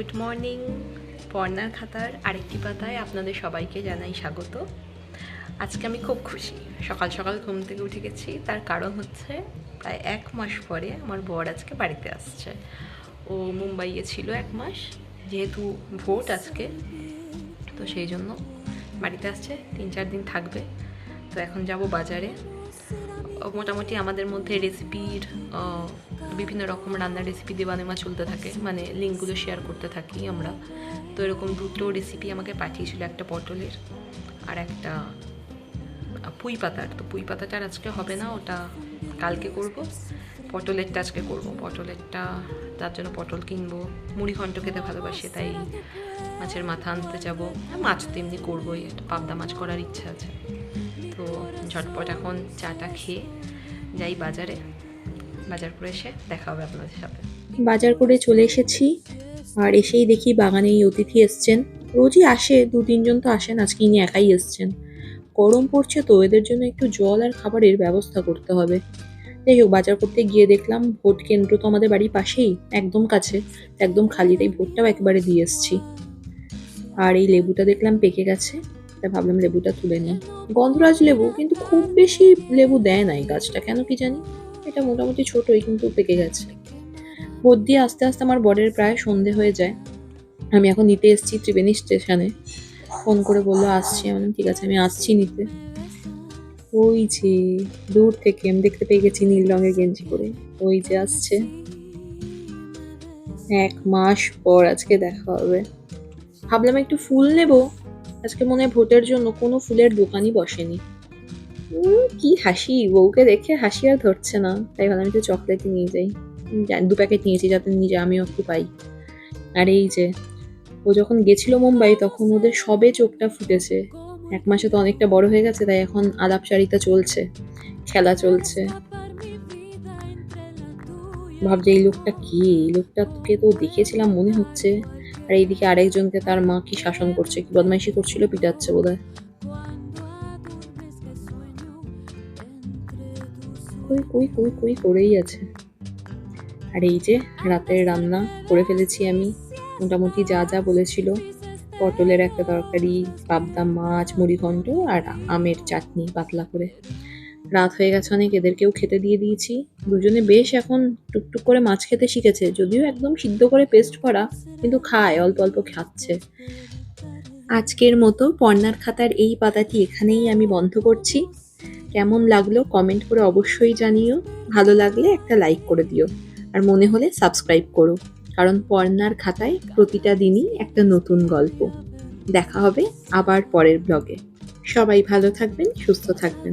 Good morning. পর্ণার খাতার আরেকটি পাতায় আপনাদের সবাইকে জানাই স্বাগত। আজকে আমি খুব খুশি। সকাল সকাল ঘুম থেকে উঠে গেছি, তার কারণ হচ্ছে প্রায় 1 মাস পরে আমার বর আজকে বাড়িতে আসছে। ও মুম্বাইয়ে ছিল 1 মাস, যেহেতু ভোট আজকে, তো সেই জন্য বাড়িতে আসছে, 3-4 দিন থাকবে। তো এখন যাব বাজারে। মোটামুটি আমাদের মধ্যে রেসিপির বিভিন্ন রকম রান্নার রেসিপি দেওয়া চলতে থাকে, মানে লিঙ্কগুলো শেয়ার করতে থাকি আমরা। তো এরকম দুটো রেসিপি আমাকে পাঠিয়েছিল, একটা পটলের আর একটা পুঁই পাতার। তো পুঁই পাতাটার আজকে হবে না, ওটা কালকে করব। পটলেরটা আজকে করব। পটলেরটা তার জন্য পটল কিনবো। মুড়ি ঘন্ট খেতে ভালোবাসে, তাই মাছের মাথা আনতে যাবো। মাছ তো এমনি করবোই, একটা পাবদা মাছ করার ইচ্ছা আছে। তো ঝটপট এখন চাটা খেয়ে যাই বাজারে। বাজার করে এসে দেখা হবে আপনাদের সাথে। বাজার করে চলে এসেছি, আর এসেই দেখি বাগানে এই অতিথি এসছেন। রোজই আসে, 2-3 জন তো আসেন, আজকে ইনি একাই এসছেন। গরম পড়ছে তো এদের জন্য একটু জল আর খাবারের ব্যবস্থা করতে হবে। যাই হোক, বাজার করতে গিয়ে দেখলাম ভোট কেন্দ্র তো আমাদের বাড়ির পাশেই, একদম কাছে, একদম খালি, তাই ভোটটাও একেবারে দিয়ে এসছি। আর এই লেবুটা দেখলাম পেকে গেছে, তাই ভাবলাম লেবুটা তুলে নিই। গন্ধরাজ লেবু, কিন্তু খুব বেশি লেবু দেয় না এই গাছটা, কেন কি জানি। এটা মোটামুটি ছোটই, কিন্তু পেকে গেছে। ভোট দিয়ে আস্তে আস্তে আমার বরের প্রায় সন্ধে হয়ে যায়। আমি এখন নিতে এসেছি ত্রিবেণী স্টেশনে। ফোন করে বললো আসছি, আমি ঠিক আছে আমি আসছি নিতে। ওই যে দূর থেকে আমি দেখতে পেয়ে গেছি নীল রঙের গেঞ্জি পরে, ওই যে আসছে। 1 মাস পর আজকে দেখা হবে। ভাবলাম একটু ফুল নেব, আজকে মনে হয় ভোটের জন্য কোনো ফুলের দোকানই বসেনি। কি হাসি, বউকে দেখে হাসি আর ধরছে না, তাই ভাবলাম একটু চকলেটই নিয়ে যাই। 2 প্যাকেট নিয়েছি, যাতে নিজে আমিও একটু পাই। আর এই যে, ও যখন গেছিল মুম্বাই তখন ওদের সবে চোখটা ফুটেছে। 1 মাসে তো অনেকটা বড় হয়ে গেছে, তাই এখন আলাপচারিতা চলছে, খেলা চলছে। ভাবছি এই লোকটা কি, এই লোকটাকে তো দেখেছিলাম মনে হচ্ছে। আর এইদিকে আরেকজনকে তার মা কি শাসন করছে, কি বদমাইশি করছিল, পিটাচ্ছে বোধহয়। কই কই কই কই করেই আছে। আর এই যে রাতের রান্না করে ফেলেছি আমি, মোটামুটি যা যা বলেছিল। পটলের একটা তরকারি, পাবদা মাছ, মুড়ি ঘন্ট আর আমের চাটনি পাতলা করে। রাত হয়ে গেছে অনেক, এদেরকেও খেতে দিয়ে দিয়েছি। দুজনে বেশ এখন টুকটুক করে মাছ খেতে শিখেছে, যদিও একদম সিদ্ধ করে পেস্ট করা, কিন্তু খায়, অল্প অল্প খাচ্ছে। আজকের মতো পর্ণার খাতার এই পাতাটি এখানেই আমি বন্ধ করছি। কেমন লাগলো কমেন্ট করে অবশ্যই জানিও। ভালো লাগলে একটা লাইক করে দিও, আর মনে হলে সাবস্ক্রাইব করো, কারণ পর্ণার খাতায় প্রতিটা দিনই একটা নতুন গল্প। দেখা হবে আবার পরের ব্লগে। সবাই ভালো থাকবেন, সুস্থ থাকবেন।